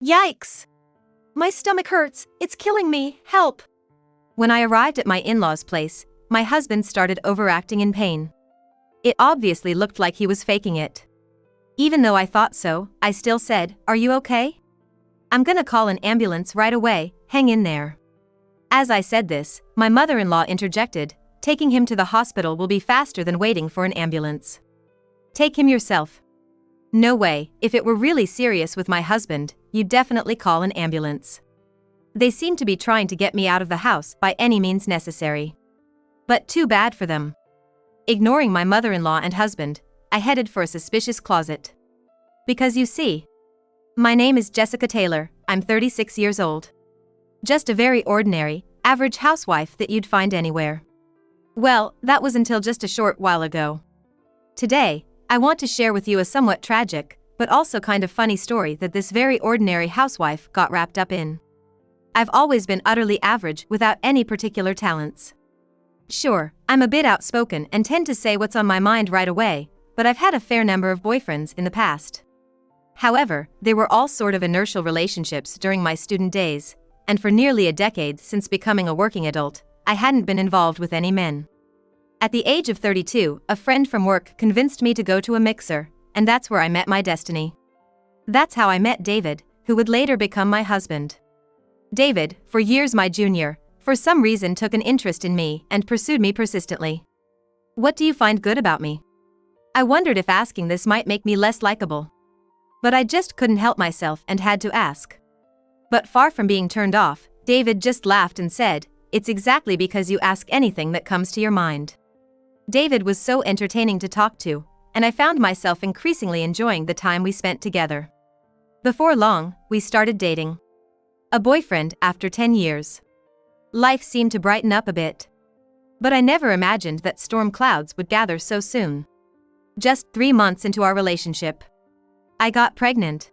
Yikes! My stomach hurts, it's killing me, help! When I arrived at my in-laws' place, my husband started overacting in pain. It obviously looked like he was faking it. Even though I thought so, I still said, "Are you okay? I'm gonna call an ambulance right away, hang in there." As I said this, my mother-in-law interjected, "Taking him to the hospital will be faster than waiting for an ambulance. Take him yourself." No way, if it were really serious with my husband, you'd definitely call an ambulance. They seemed to be trying to get me out of the house by any means necessary. But too bad for them. Ignoring my mother-in-law and husband, I headed for a suspicious closet. Because you see, my name is Jessica Taylor, I'm 36 years old. Just a very ordinary, average housewife that you'd find anywhere. Well, that was until just a short while ago. Today, I want to share with you a somewhat tragic, but also kind of funny story that this very ordinary housewife got wrapped up in. I've always been utterly average without any particular talents. Sure, I'm a bit outspoken and tend to say what's on my mind right away, but I've had a fair number of boyfriends in the past. However, they were all sort of inertial relationships during my student days, and for nearly a decade since becoming a working adult, I hadn't been involved with any men. At the age of 32, a friend from work convinced me to go to a mixer, and that's where I met my destiny. That's how I met David, who would later become my husband. David, for years my junior, for some reason took an interest in me and pursued me persistently. What do you find good about me? I wondered if asking this might make me less likable. But I just couldn't help myself and had to ask. But far from being turned off, David just laughed and said, "It's exactly because you ask anything that comes to your mind." David was so entertaining to talk to, and I found myself increasingly enjoying the time we spent together. Before long, we started dating. A boyfriend after 10 years. Life seemed to brighten up a bit. But I never imagined that storm clouds would gather so soon. Just 3 months into our relationship, I got pregnant.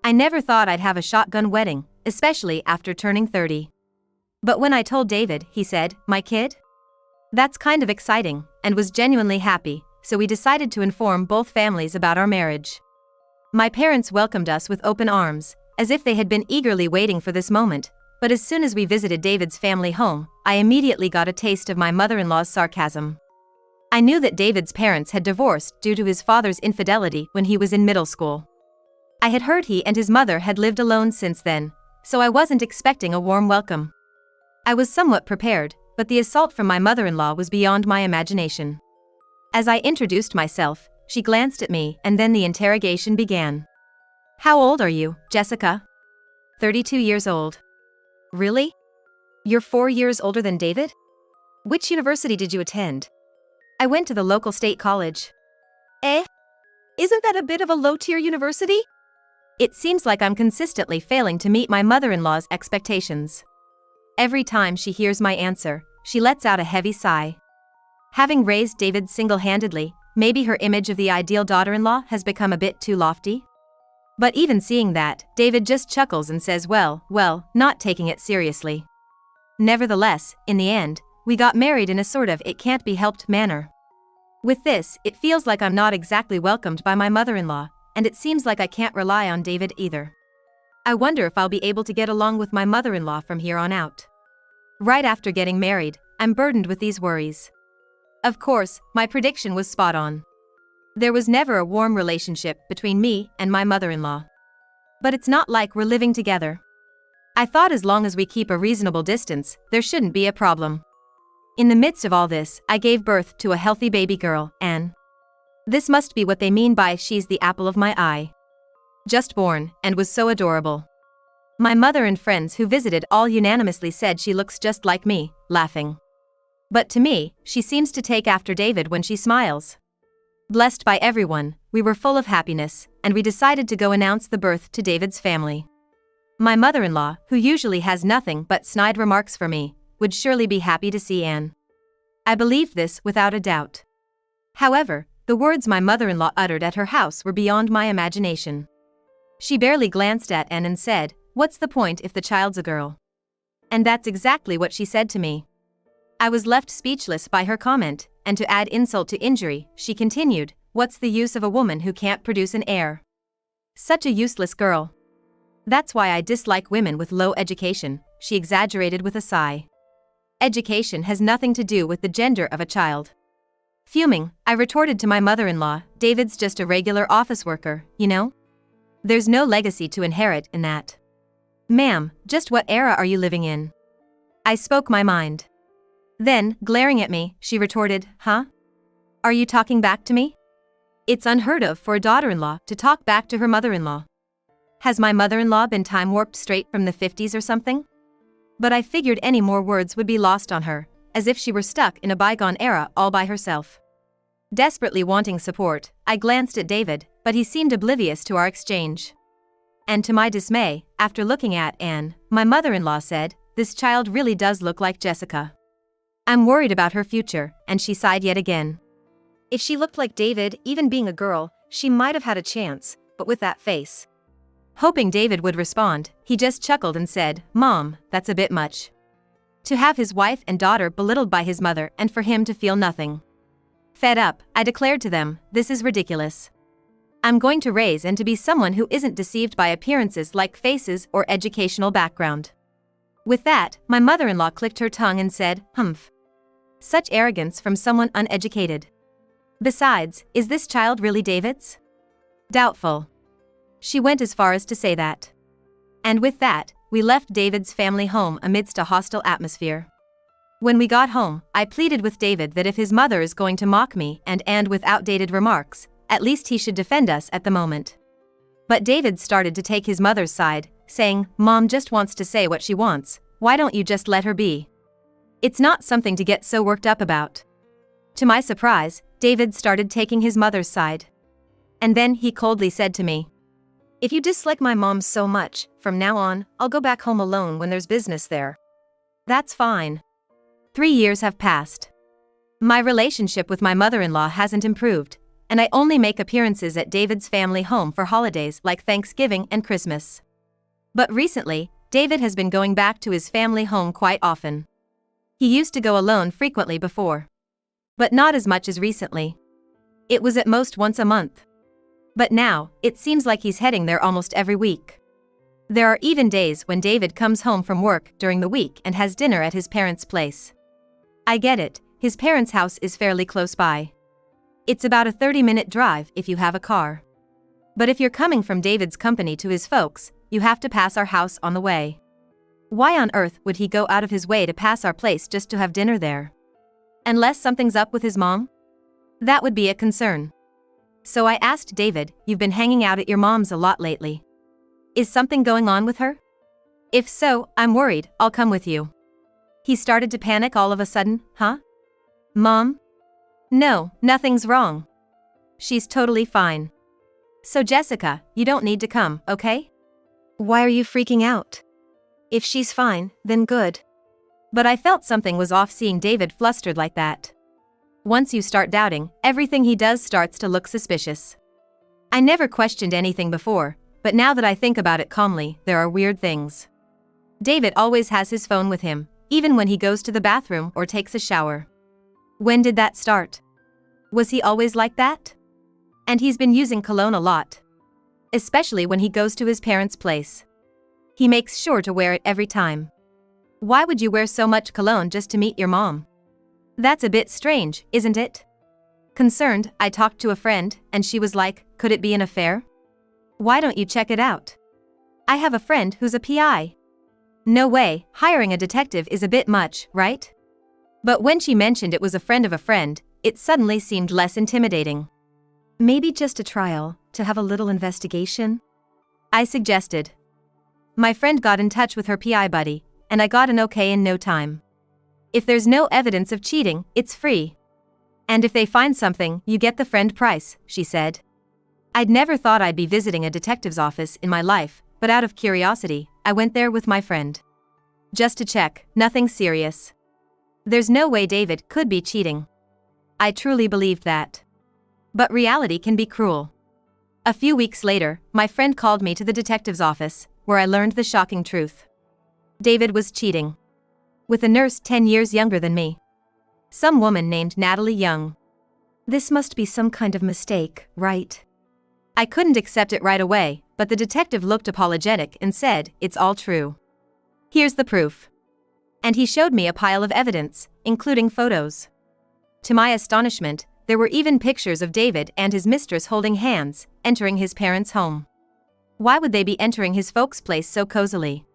I never thought I'd have a shotgun wedding, especially after turning 30. But when I told David, he said, "My kid? That's kind of exciting," and was genuinely happy, so we decided to inform both families about our marriage. My parents welcomed us with open arms, as if they had been eagerly waiting for this moment, but as soon as we visited David's family home, I immediately got a taste of my mother-in-law's sarcasm. I knew that David's parents had divorced due to his father's infidelity when he was in middle school. I had heard he and his mother had lived alone since then, so I wasn't expecting a warm welcome. I was somewhat prepared, but the assault from my mother-in-law was beyond my imagination. As I introduced myself, she glanced at me and then the interrogation began. "How old are you, Jessica?" 32 years old. "Really? You're 4 years older than David? Which university did you attend?" "I went to the local state college." "Eh? Isn't that a bit of a low-tier university?" It seems like I'm consistently failing to meet my mother-in-law's expectations. Every time she hears my answer, she lets out a heavy sigh. Having raised David single-handedly, maybe her image of the ideal daughter-in-law has become a bit too lofty? But even seeing that, David just chuckles and says, well, not taking it seriously. Nevertheless, in the end, we got married in a sort of it-can't-be-helped manner. With this, it feels like I'm not exactly welcomed by my mother-in-law, and it seems like I can't rely on David either. I wonder if I'll be able to get along with my mother-in-law from here on out. Right after getting married, I'm burdened with these worries. Of course, my prediction was spot on. There was never a warm relationship between me and my mother-in-law. But it's not like we're living together. I thought as long as we keep a reasonable distance, there shouldn't be a problem. In the midst of all this, I gave birth to a healthy baby girl, Anne. This must be what they mean by "she's the apple of my eye." Just born, and was so adorable. My mother and friends who visited all unanimously said she looks just like me, laughing. But to me, she seems to take after David when she smiles. Blessed by everyone, we were full of happiness, and we decided to go announce the birth to David's family. My mother-in-law, who usually has nothing but snide remarks for me, would surely be happy to see Anne. I believed this without a doubt. However, the words my mother-in-law uttered at her house were beyond my imagination. She barely glanced at Anne and said, "What's the point if the child's a girl?" And that's exactly what she said to me. I was left speechless by her comment, and to add insult to injury, she continued, "What's the use of a woman who can't produce an heir? Such a useless girl." That's why I dislike women with low education, she exaggerated with a sigh. Education has nothing to do with the gender of a child. Fuming, I retorted to my mother-in-law, David's just a regular office worker, you know? There's no legacy to inherit in that. Ma'am, just what era are you living in? I spoke my mind. Then, glaring at me, she retorted, huh? Are you talking back to me? It's unheard of for a daughter-in-law to talk back to her mother-in-law. Has my mother-in-law been time-warped straight from the 50s or something? But I figured any more words would be lost on her, as if she were stuck in a bygone era all by herself. Desperately wanting support, I glanced at David, but he seemed oblivious to our exchange. And to my dismay, after looking at Anne, my mother-in-law said, "This child really does look like Jessica. I'm worried about her future," and she sighed yet again. If she looked like David, even being a girl, she might have had a chance, but with that face. Hoping David would respond, he just chuckled and said, "Mom, that's a bit much. To have his wife and daughter belittled by his mother and for him to feel nothing." Fed up, I declared to them, "This is ridiculous. I'm going to raise and to be someone who isn't deceived by appearances like faces or educational background." With that, my mother-in-law clicked her tongue and said, "Humph. Such arrogance from someone uneducated. Besides, is this child really David's? Doubtful." She went as far as to say that. And with that, we left David's family home amidst a hostile atmosphere. When we got home, I pleaded with David that if his mother is going to mock me and with outdated remarks, at least he should defend us at the moment. But David started to take his mother's side, saying, "Mom just wants to say what she wants, why don't you just let her be? It's not something to get so worked up about." To my surprise, David started taking his mother's side. And then he coldly said to me, "If you dislike my mom so much, from now on, I'll go back home alone when there's business there." That's fine. 3 years have passed. My relationship with my mother-in-law hasn't improved, and I only make appearances at David's family home for holidays like Thanksgiving and Christmas. But recently, David has been going back to his family home quite often. He used to go alone frequently before. But not as much as recently. It was at most once a month. But now, it seems like he's heading there almost every week. There are even days when David comes home from work during the week and has dinner at his parents' place. I get it, his parents' house is fairly close by. It's about a 30-minute drive if you have a car. But if you're coming from David's company to his folks, you have to pass our house on the way. Why on earth would he go out of his way to pass our place just to have dinner there? Unless something's up with his mom? That would be a concern. So I asked David, "You've been hanging out at your mom's a lot lately. Is something going on with her? If so, I'm worried, I'll come with you." He started to panic all of a sudden, "Huh? Mom? No, nothing's wrong. She's totally fine. So Jessica, you don't need to come, okay? Why are you freaking out? If she's fine, then good." But I felt something was off seeing David flustered like that. Once you start doubting, everything he does starts to look suspicious. I never questioned anything before, but now that I think about it calmly, there are weird things. David always has his phone with him, even when he goes to the bathroom or takes a shower. When did that start? Was he always like that? And he's been using cologne a lot. Especially when he goes to his parents' place. He makes sure to wear it every time. Why would you wear so much cologne just to meet your mom? That's a bit strange, isn't it? Concerned, I talked to a friend, and she was like, "Could it be an affair? Why don't you check it out? I have a friend who's a PI." No way, hiring a detective is a bit much, right? But when she mentioned it was a friend of a friend, it suddenly seemed less intimidating. Maybe just a trial, to have a little investigation? I suggested. My friend got in touch with her PI buddy, and I got an okay in no time. If there's no evidence of cheating, it's free. And if they find something, you get the friend price, she said. I'd never thought I'd be visiting a detective's office in my life, but out of curiosity, I went there with my friend. Just to check, nothing serious. There's no way David could be cheating. I truly believed that. But reality can be cruel. A few weeks later, my friend called me to the detective's office, where I learned the shocking truth. David was cheating. With a nurse 10 years younger than me. Some woman named Natalie Young. This must be some kind of mistake, right? I couldn't accept it right away, but the detective looked apologetic and said, "It's all true. Here's the proof." And he showed me a pile of evidence, including photos. To my astonishment, there were even pictures of David and his mistress holding hands, entering his parents' home. Why would they be entering his folks' place so cozily?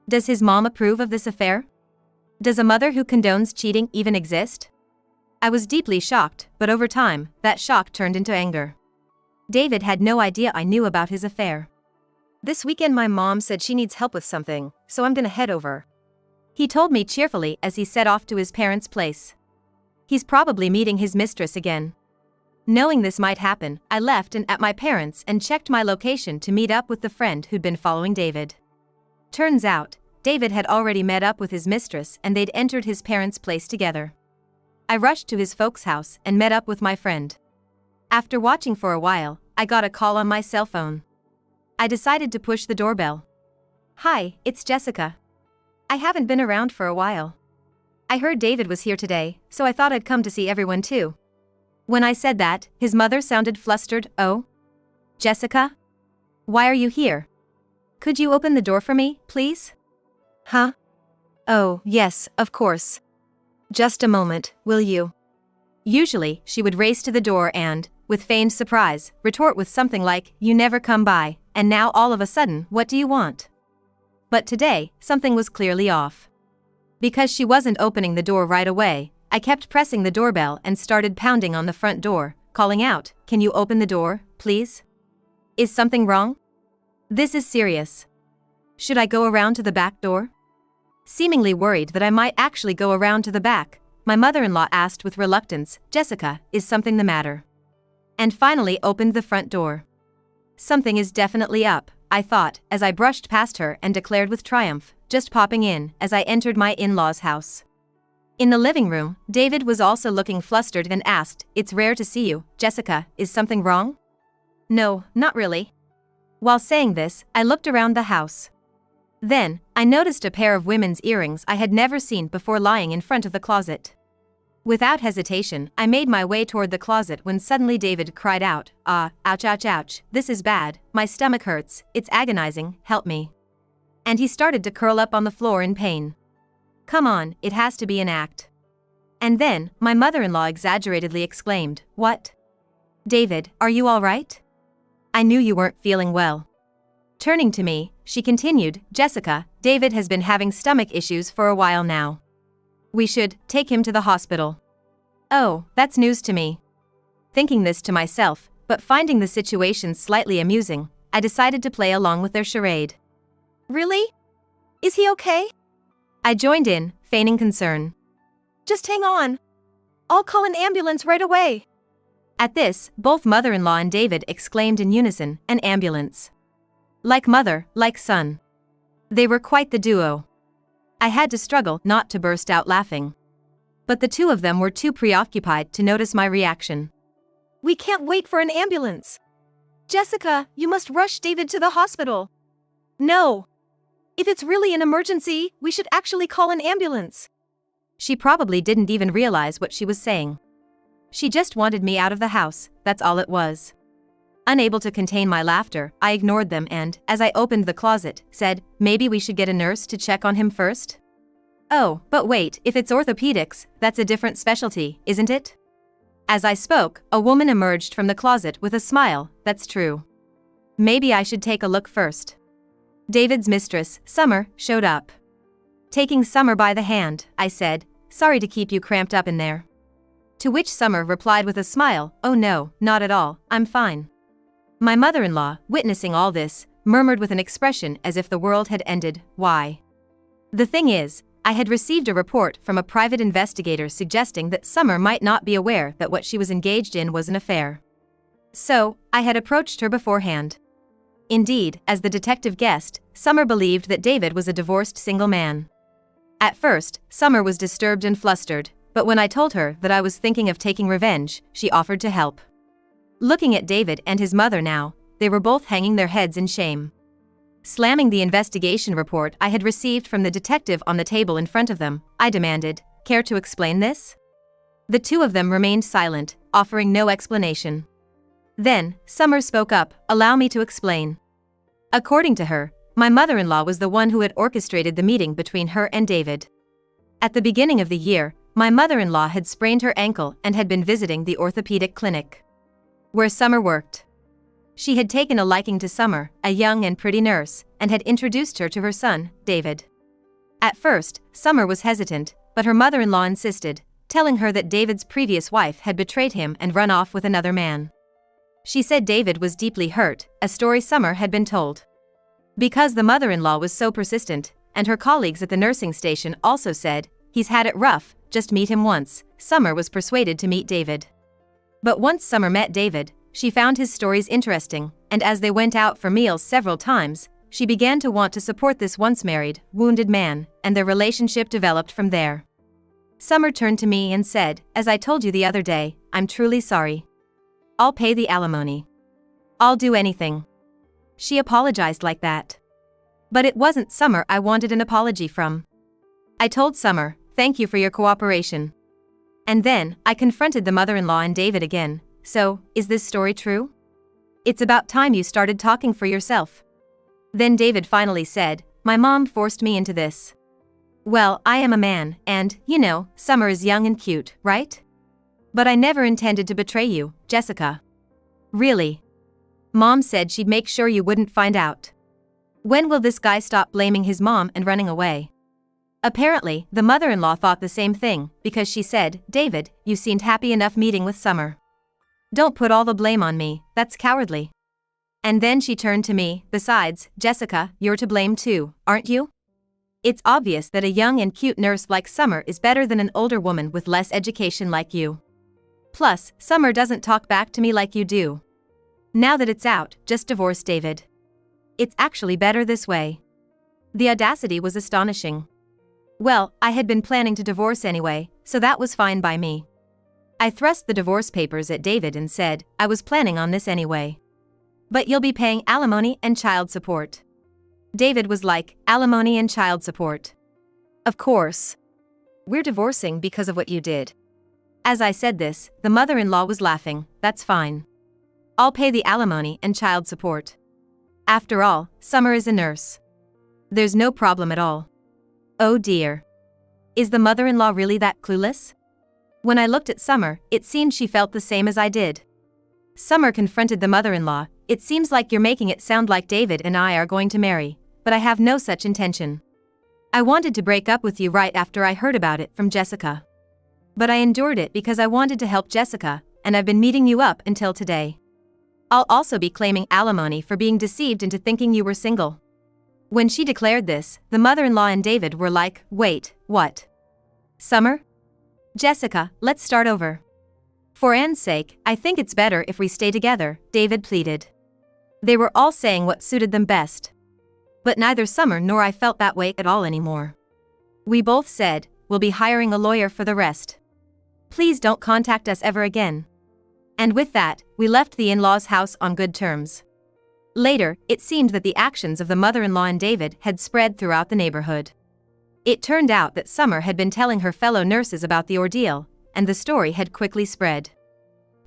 Does his mom approve of this affair? Does a mother who condones cheating even exist? I was deeply shocked, but over time, that shock turned into anger. David had no idea I knew about his affair. "This weekend my mom said she needs help with something, so I'm gonna head over," he told me cheerfully as he set off to his parents' place. He's probably meeting his mistress again. Knowing this might happen, I left and at my parents' and checked my location to meet up with the friend who'd been following David. Turns out, David had already met up with his mistress and they'd entered his parents' place together. I rushed to his folks' house and met up with my friend. After watching for a while, I got a call on my cell phone. I decided to push the doorbell. "Hi, it's Jessica. I haven't been around for a while. I heard David was here today, so I thought I'd come to see everyone too." When I said that, his mother sounded flustered. "Oh? Jessica? Why are you here? Could you open the door for me, please?" "Huh? Oh, yes, of course. Just a moment, will you?" Usually, she would race to the door and, with feigned surprise, retort with something like, "You never come by, and now all of a sudden, what do you want?" But today, something was clearly off. Because she wasn't opening the door right away, I kept pressing the doorbell and started pounding on the front door, calling out, "Can you open the door, please? Is something wrong? This is serious. Should I go around to the back door?" Seemingly worried that I might actually go around to the back, my mother-in-law asked with reluctance, "Jessica, is something the matter?" And finally opened the front door. Something is definitely up, I thought, as I brushed past her and declared with triumph, just popping in, as I entered my in-laws' house. In the living room, David was also looking flustered and asked, "It's rare to see you, Jessica, is something wrong?" "No, not really." While saying this, I looked around the house. Then, I noticed a pair of women's earrings I had never seen before lying in front of the closet. Without hesitation, I made my way toward the closet when suddenly David cried out, Ouch, ouch, ouch, this is bad, my stomach hurts, it's agonizing, help me." And he started to curl up on the floor in pain. "Come on, it has to be an act." And then, my mother-in-law exaggeratedly exclaimed, "What? David, are you all right? I knew you weren't feeling well." Turning to me, she continued, "Jessica, David has been having stomach issues for a while now. We should take him to the hospital." Oh, that's news to me. Thinking this to myself, but finding the situation slightly amusing, I decided to play along with their charade. "Really? Is he okay?" I joined in, feigning concern. "Just hang on. I'll call an ambulance right away." At this, both mother-in-law and David exclaimed in unison, "An ambulance." Like mother, like son. They were quite the duo. I had to struggle not to burst out laughing. But the two of them were too preoccupied to notice my reaction. "We can't wait for an ambulance. Jessica, you must rush David to the hospital." "No. If it's really an emergency, we should actually call an ambulance." She probably didn't even realize what she was saying. She just wanted me out of the house, that's all it was. Unable to contain my laughter, I ignored them and, as I opened the closet, said, "Maybe we should get a nurse to check on him first?" "Oh, but wait, if it's orthopedics, that's a different specialty, isn't it?" As I spoke, a woman emerged from the closet with a smile, "That's true. Maybe I should take a look first." David's mistress, Summer, showed up. Taking Summer by the hand, I said, "Sorry to keep you cramped up in there." To which Summer replied with a smile, "Oh no, not at all, I'm fine." My mother-in-law, witnessing all this, murmured with an expression as if the world had ended, "Why?" The thing is, I had received a report from a private investigator suggesting that Summer might not be aware that what she was engaged in was an affair. So, I had approached her beforehand. Indeed, as the detective guessed, Summer believed that David was a divorced single man. At first, Summer was disturbed and flustered, but when I told her that I was thinking of taking revenge, she offered to help. Looking at David and his mother now, they were both hanging their heads in shame. Slamming the investigation report I had received from the detective on the table in front of them, I demanded, "Care to explain this?" The two of them remained silent, offering no explanation. Then, Summer spoke up, "Allow me to explain." According to her, my mother-in-law was the one who had orchestrated the meeting between her and David. At the beginning of the year, my mother-in-law had sprained her ankle and had been visiting the orthopedic clinic where Summer worked. She had taken a liking to Summer, a young and pretty nurse, and had introduced her to her son, David. At first, Summer was hesitant, but her mother-in-law insisted, telling her that David's previous wife had betrayed him and run off with another man. She said David was deeply hurt, a story Summer had been told. Because the mother-in-law was so persistent, and her colleagues at the nursing station also said, "He's had it rough, just meet him once," Summer was persuaded to meet David. But once Summer met David, she found his stories interesting, and as they went out for meals several times, she began to want to support this once married, wounded man, and their relationship developed from there. Summer turned to me and said, "As I told you the other day, I'm truly sorry. I'll pay the alimony. I'll do anything." She apologized like that. But it wasn't Summer I wanted an apology from. I told Summer, "Thank you for your cooperation." And then, I confronted the mother-in-law and David again. "So, is this story true? It's about time you started talking for yourself." Then David finally said, "My mom forced me into this. Well, I am a man, and, Summer is young and cute, right? But I never intended to betray you, Jessica." "Really? Mom said she'd make sure you wouldn't find out. When will this guy stop blaming his mom and running away?" Apparently, the mother-in-law thought the same thing, because she said, "David, you seemed happy enough meeting with Summer. Don't put all the blame on me, that's cowardly." And then she turned to me, "Besides, Jessica, you're to blame too, aren't you? It's obvious that a young and cute nurse like Summer is better than an older woman with less education like you. Plus, Summer doesn't talk back to me like you do. Now that it's out, just divorce David. It's actually better this way." The audacity was astonishing. Well, I had been planning to divorce anyway, so that was fine by me. I thrust the divorce papers at David and said, "I was planning on this anyway. But you'll be paying alimony and child support." David was like, "Alimony and child support? Of course. We're divorcing because of what you did." As I said this, the mother-in-law was laughing. "That's fine. I'll pay the alimony and child support. After all, Summer is a nurse. There's no problem at all." Oh dear. Is the mother-in-law really that clueless? When I looked at Summer, it seemed she felt the same as I did. Summer confronted the mother-in-law, "It seems like you're making it sound like David and I are going to marry, but I have no such intention. I wanted to break up with you right after I heard about it from Jessica. But I endured it because I wanted to help Jessica, and I've been meeting you up until today. I'll also be claiming alimony for being deceived into thinking you were single." When she declared this, the mother-in-law and David were like, "Wait, what? Summer? Jessica, let's start over. For Anne's sake, I think it's better if we stay together," David pleaded. They were all saying what suited them best. But neither Summer nor I felt that way at all anymore. We both said, "We'll be hiring a lawyer for the rest. Please don't contact us ever again." And with that, we left the in-laws' house on good terms. Later, it seemed that the actions of the mother-in-law and David had spread throughout the neighborhood. It turned out that Summer had been telling her fellow nurses about the ordeal, and the story had quickly spread.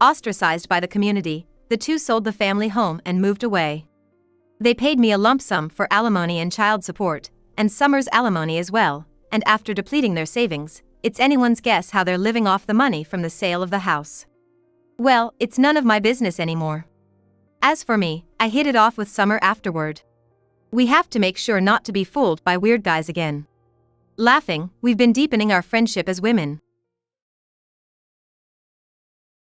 Ostracized by the community, the two sold the family home and moved away. They paid me a lump sum for alimony and child support, and Summer's alimony as well, and after depleting their savings, it's anyone's guess how they're living off the money from the sale of the house. Well, it's none of my business anymore. As for me, I hit it off with Summer afterward. We have to make sure not to be fooled by weird guys again. Laughing, we've been deepening our friendship as women.